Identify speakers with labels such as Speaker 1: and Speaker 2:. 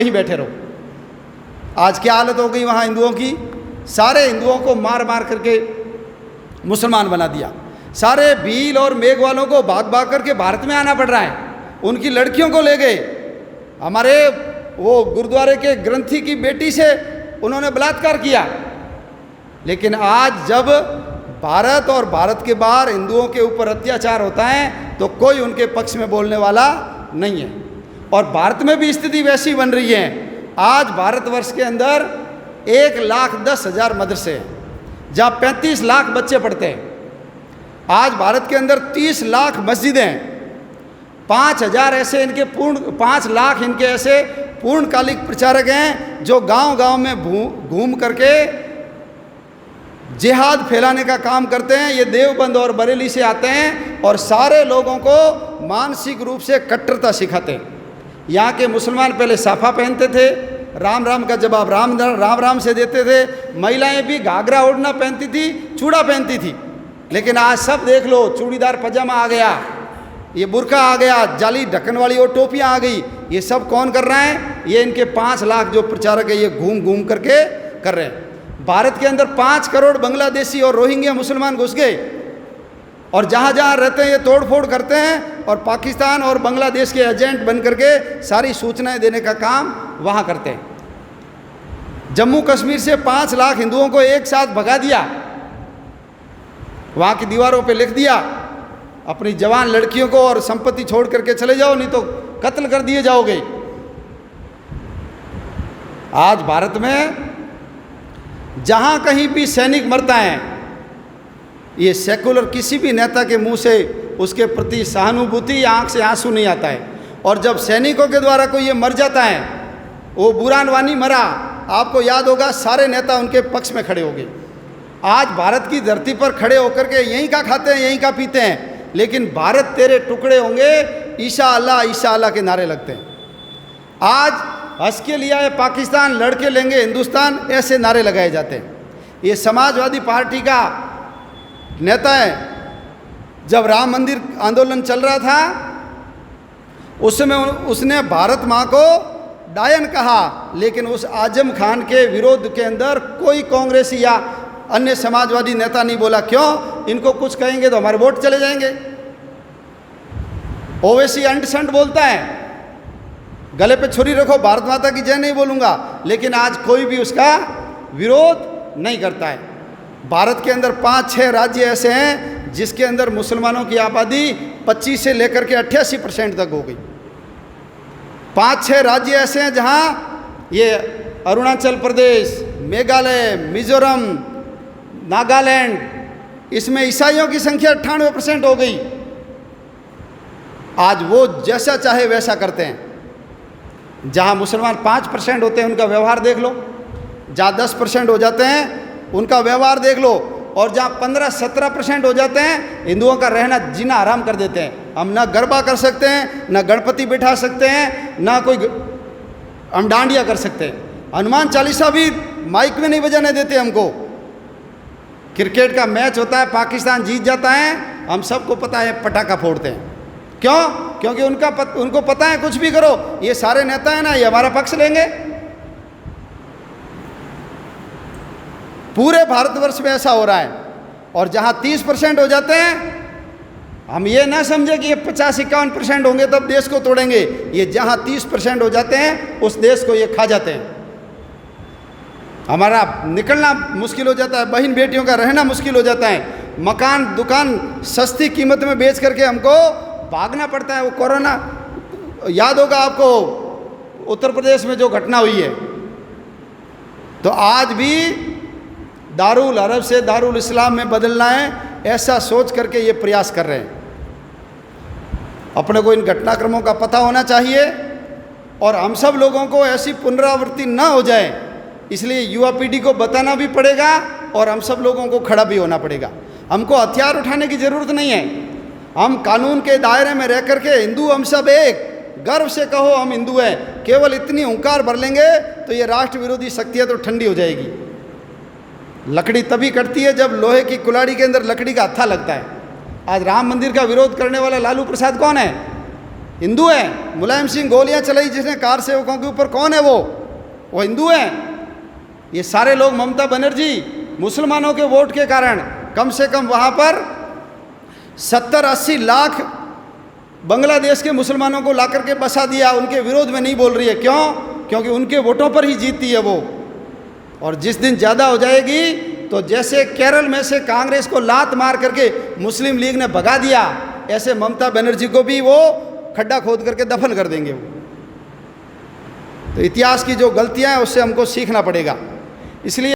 Speaker 1: यहीं बैठे रहो। आज क्या हालत हो गई वहाँ हिंदुओं की, सारे हिंदुओं को मार मार करके मुसलमान बना दिया। सारे भील और मेघ वालों को भाग भाग करके भारत में आना पड़ रहा है। उनकी लड़कियों को ले गए। हमारे वो गुरुद्वारे के ग्रंथी की बेटी से उन्होंने बलात्कार किया। लेकिन आज जब भारत और भारत के बाहर हिंदुओं के ऊपर अत्याचार होता है तो कोई उनके पक्ष में बोलने वाला नहीं है। और भारत में भी स्थिति वैसी बन रही है। आज भारतवर्ष के अंदर 1,10,000 मदरसे हैं जहाँ 35 लाख बच्चे पढ़ते हैं। आज भारत के अंदर 30 लाख मस्जिदें हैं। 5,000 ऐसे इनके 5 लाख इनके ऐसे पूर्णकालिक प्रचारक हैं जो गांव गांव में घूम करके जिहाद फैलाने का काम करते हैं। ये देवबंद और बरेली से आते हैं और सारे लोगों को मानसिक रूप से कट्टरता सिखाते हैं। यहाँ के मुसलमान पहले साफा पहनते थे, राम राम का जवाब राम राम से देते थे। महिलाएं भी घाघरा ओढ़ना पहनती थी, चूड़ा पहनती थी। लेकिन आज सब देख लो, चूड़ीदार पजामा आ गया, ये बुर्का आ गया, जाली ढक्कन वाली और टोपियाँ आ गई। ये सब कौन कर रहा है? ये इनके 5 लाख जो प्रचारक है ये घूम घूम करके कर रहे हैं। भारत के अंदर 5 करोड़ बांग्लादेशी और रोहिंग्या मुसलमान घुस गए और जहाँ जहाँ रहते हैं ये तोड़ फोड़ करते हैं और पाकिस्तान और बांग्लादेश के एजेंट बन करके सारी सूचनाएं देने का काम वहाँ करते हैं। जम्मू कश्मीर से 5 लाख हिंदुओं को एक साथ भगा दिया, वहाँ की दीवारों पे लिख दिया अपनी जवान लड़कियों को और संपत्ति छोड़ करके चले जाओ, नहीं तो कत्ल कर दिए जाओगे। आज भारत में जहाँ कहीं भी सैनिक मरता है, ये सेकुलर किसी भी नेता के मुंह से उसके प्रति सहानुभूति या आंख से आंसू नहीं आता है। और जब सैनिकों के द्वारा कोई ये मर जाता है, वो बुरहान वानी मरा, आपको याद होगा सारे नेता उनके पक्ष में खड़े हो गए। आज भारत की धरती पर खड़े होकर के यहीं का खाते हैं, यहीं का पीते हैं, लेकिन भारत तेरे टुकड़े होंगे ईशा अल्लाह के नारे लगते हैं। आज हंस के लिया है पाकिस्तान, लड़के लेंगे हिंदुस्तान, ऐसे नारे लगाए जाते हैं। ये समाजवादी पार्टी का नेता है। जब राम मंदिर आंदोलन चल रहा था उसमें उसने भारत माँ को डायन कहा, लेकिन उस आजम खान के विरोध के अंदर कोई कांग्रेसी या अन्य समाजवादी नेता नहीं बोला। क्यों? इनको कुछ कहेंगे तो हमारे वोट चले जाएंगे। ओवैसी अंट संट बोलता है, गले पे छुरी रखो, भारत माता की जय नहीं बोलूँगा, लेकिन आज कोई भी उसका विरोध नहीं करता है। भारत के अंदर 5-6 राज्य ऐसे हैं जिसके अंदर मुसलमानों की आबादी 25 से लेकर के 88% तक हो गई। 5-6 राज्य ऐसे हैं जहाँ ये अरुणाचल प्रदेश, मेघालय, मिजोरम, नागालैंड, इसमें ईसाइयों की संख्या 98% हो गई। आज वो जैसा चाहे वैसा करते हैं। जहाँ मुसलमान 5% होते हैं उनका व्यवहार देख लो, जहाँ 10% हो जाते हैं उनका व्यवहार देख लो, और जहाँ 15-17% हो जाते हैं हिंदुओं का रहना जीना आराम कर देते हैं। हम ना गरबा कर सकते हैं, ना गणपति बिठा सकते हैं, ना कोई हम डांडिया कर सकते हैं। हनुमान चालीसा भी माइक में नहीं बजाने देते हमको। क्रिकेट का मैच होता है, पाकिस्तान जीत जाता है, हम सबको पता है पटाखा फोड़ते हैं। क्यों? क्योंकि उनको पता है कुछ भी करो, ये सारे नेता हैं ना, ये हमारा पक्ष लेंगे। पूरे भारतवर्ष में ऐसा हो रहा है। और जहाँ 30% हो जाते हैं, हम ये ना समझे कि ये 50-51% होंगे तब देश को तोड़ेंगे। ये जहाँ 30% हो जाते हैं उस देश को ये खा जाते हैं। हमारा निकलना मुश्किल हो जाता है, बहन बेटियों का रहना मुश्किल हो जाता है, मकान दुकान सस्ती कीमत में बेच करके हमको भागना पड़ता है। वो कोरोना याद होगा आपको, उत्तर प्रदेश में जो घटना हुई है, तो आज भी दारुल अरब से दारुल इस्लाम में बदलना है, ऐसा सोच करके ये प्रयास कर रहे हैं। अपने को इन घटनाक्रमों का पता होना चाहिए और हम सब लोगों को ऐसी पुनरावृत्ति ना हो जाए, इसलिए युवा पीढ़ी को बताना भी पड़ेगा और हम सब लोगों को खड़ा भी होना पड़ेगा। हमको हथियार उठाने की ज़रूरत नहीं है। हम कानून के दायरे में रह करके हिंदू हम सब एक, गर्व से कहो हम हिंदू हैं। केवल इतनी हुंकार भर लेंगे तो ये राष्ट्र विरोधी शक्तियाँ तो ठंडी हो जाएगी। लकड़ी तभी कटती है जब लोहे की कुल्हाड़ी के अंदर लकड़ी का हत्था लगता है। आज राम मंदिर का विरोध करने वाला लालू प्रसाद कौन है? हिंदू है। मुलायम सिंह गोलियां चलाई जिसने कार सेवकों के ऊपर, कौन है वो हिंदू है। ये सारे लोग, ममता बनर्जी मुसलमानों के वोट के कारण कम से कम वहाँ पर 70-80 लाख बांग्लादेश के मुसलमानों को ला करके बसा दिया, उनके विरोध में नहीं बोल रही है। क्यों? क्योंकि उनके वोटों पर ही जीतती है वो। और जिस दिन ज़्यादा हो जाएगी तो जैसे केरल में से कांग्रेस को लात मार करके मुस्लिम लीग ने भगा दिया, ऐसे ममता बनर्जी को भी वो खड्डा खोद करके दफन कर देंगे वो। तो इतिहास की जो गलतियां हैं उससे हमको सीखना पड़ेगा। इसलिए